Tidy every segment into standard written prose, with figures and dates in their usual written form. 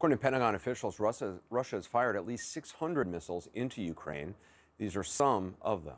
According to Pentagon officials, Russia has fired at least 600 missiles into Ukraine. These are some of them.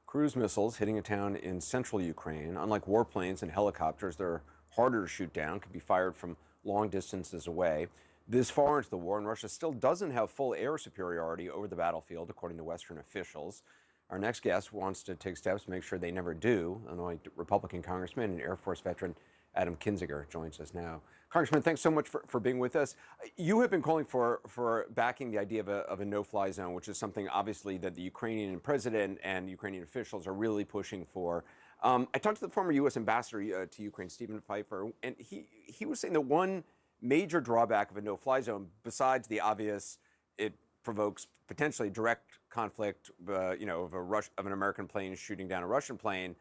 Cruise missiles hitting a town in central Ukraine. Unlike warplanes and helicopters, they're harder to shoot down, could be fired from long distances away. This far into the war, and Russia still doesn't have full air superiority over the battlefield, according to Western officials. Our next guest wants to take steps to make sure they never do. Illinois Republican Congressman and Air Force veteran Adam Kinzinger joins us now. Congressman, thanks so much for being with us. You have been calling for backing the idea of a no-fly zone, which is something obviously that the Ukrainian president and Ukrainian officials are really pushing for. I talked to the former U.S. ambassador to Ukraine, Stephen Pfeiffer, and he was saying that one major drawback of a no-fly zone, besides the obvious, it provokes potentially direct conflict, of an American plane shooting down a Russian plane.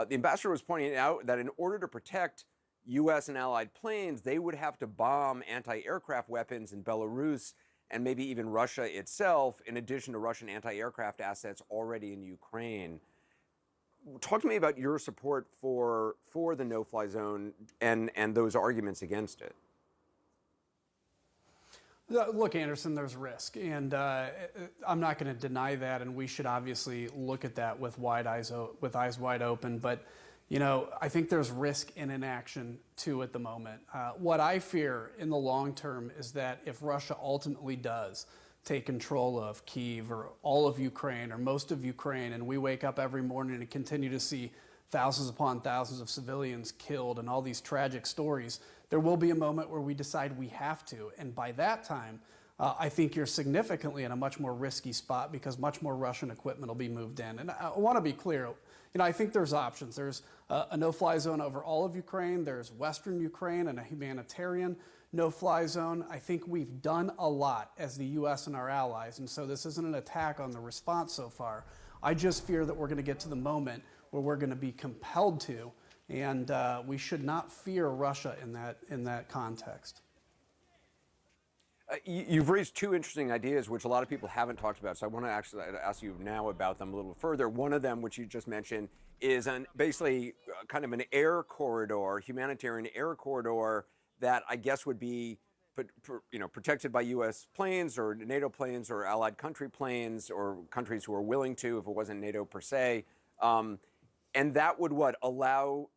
The ambassador was pointing out that in order to protect U.S. and allied planes, they would have to bomb anti-aircraft weapons in Belarus and maybe even Russia itself, in addition to Russian anti-aircraft assets already in Ukraine. Talk to me about your support for the no-fly zone and those arguments against it. Look, Anderson, there's risk, and I'm not going to deny that, and we should obviously look at that with eyes wide open. But I think there's risk in inaction too at the moment. What I fear in the long term is that if Russia ultimately does take control of Kyiv or all of Ukraine or most of Ukraine, and we wake up every morning and continue to see thousands upon thousands of civilians killed and all these tragic stories, there will be a moment where we decide we have to. And by that time, I think you're significantly in a much more risky spot because much more Russian equipment will be moved in. And I want to be clear, I think there's options. There's a no-fly zone over all of Ukraine. There's Western Ukraine and a humanitarian no-fly zone. I think we've done a lot as the U.S. and our allies, and so this isn't an attack on the response so far. I just fear that we're going to get to the moment where we're going to be compelled to, and we should not fear Russia in that context. You've raised two interesting ideas, which a lot of people haven't talked about. So I want to actually ask you now about them a little further. One of them, which you just mentioned, is basically kind of an air corridor, humanitarian air corridor that I guess would be, protected by U.S. planes or NATO planes or allied country planes or countries who are willing to, if it wasn't NATO per se. And that would allow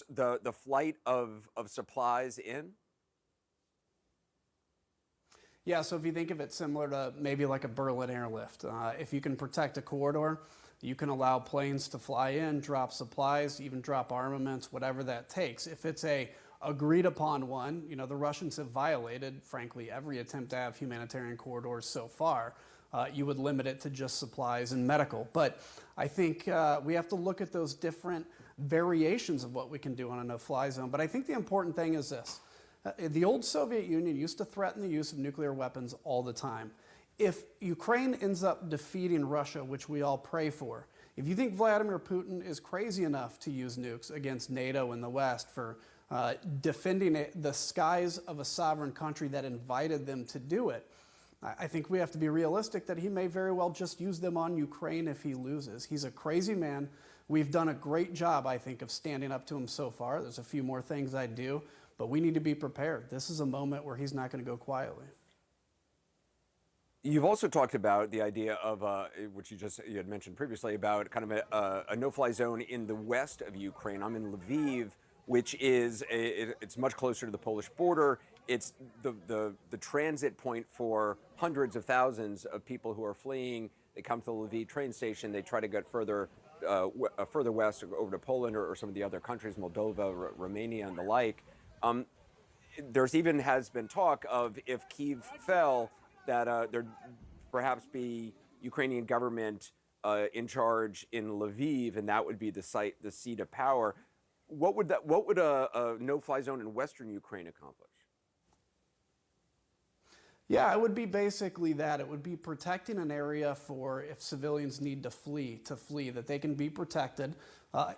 the flight of supplies in? Yeah, so if you think of it similar to maybe like a Berlin airlift, if you can protect a corridor, you can allow planes to fly in, drop supplies, even drop armaments, whatever that takes. If it's a agreed upon one, the Russians have violated, frankly, every attempt to have humanitarian corridors so far. You would limit it to just supplies and medical. But I think we have to look at those different variations of what we can do on a no-fly zone. But I think the important thing is this. The old Soviet Union used to threaten the use of nuclear weapons all the time. If Ukraine ends up defeating Russia, which we all pray for, if you think Vladimir Putin is crazy enough to use nukes against NATO and the West for defending the skies of a sovereign country that invited them to do it, I think we have to be realistic that he may very well just use them on Ukraine if he loses. He's a crazy man. We've done a great job, I think, of standing up to him so far. There's a few more things I'd do, but we need to be prepared. This is a moment where he's not going to go quietly. You've also talked about the idea of, which you had mentioned previously, about kind of a no-fly zone in the west of Ukraine. I'm in Lviv, which is it's much closer to the Polish border. It's the transit point for hundreds of thousands of people who are fleeing. They come to the Lviv train station. They try to get further west, over to Poland or some of the other countries, Moldova, Romania, and the like. There's even has been talk of, if Kyiv fell, that there'd perhaps be Ukrainian government in charge in Lviv, and that would be the seat of power. What would a no-fly zone in Western Ukraine accomplish? Yeah, it would be basically that. It would be protecting an area for if civilians need to flee, that they can be protected.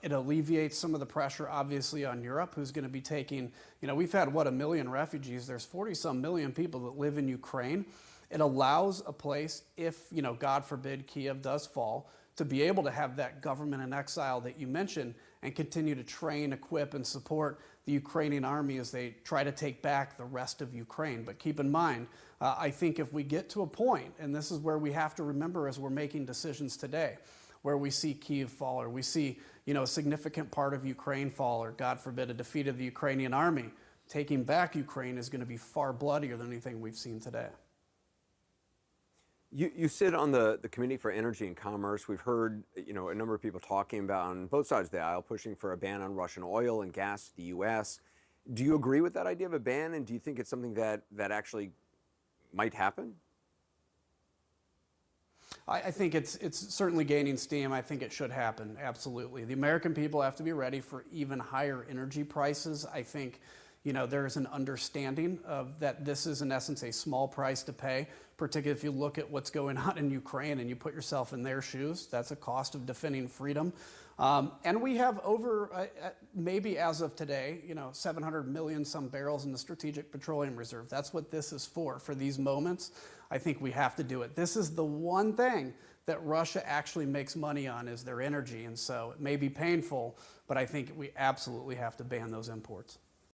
It alleviates some of the pressure, obviously, on Europe, who's going to be taking, we've had, 1 million refugees. There's 40-some million people that live in Ukraine. It allows a place, if, God forbid, Kiev does fall, to be able to have that government in exile that you mentioned and continue to train, equip, and support the Ukrainian army as they try to take back the rest of Ukraine. But keep in mind, I think if we get to a point, and this is where we have to remember as we're making decisions today, where we see Kiev fall, or we see, a significant part of Ukraine fall, or God forbid, a defeat of the Ukrainian army, taking back Ukraine is going to be far bloodier than anything we've seen today. You sit on the Committee for Energy and Commerce. We've heard, a number of people talking about on both sides of the aisle pushing for a ban on Russian oil and gas to the U.S. Do you agree with that idea of a ban, and do you think it's something that actually might happen? I think it's certainly gaining steam. I think it should happen, absolutely. The American people have to be ready for even higher energy prices. I think, there is an understanding of that this is in essence a small price to pay, particularly if you look at what's going on in Ukraine and you put yourself in their shoes. That's a cost of defending freedom. And we have over, maybe as of today, 700 million some barrels in the Strategic Petroleum Reserve. That's what this is for these moments. I think we have to do it. This is the one thing that Russia actually makes money on, is their energy. And so it may be painful, but I think we absolutely have to ban those imports.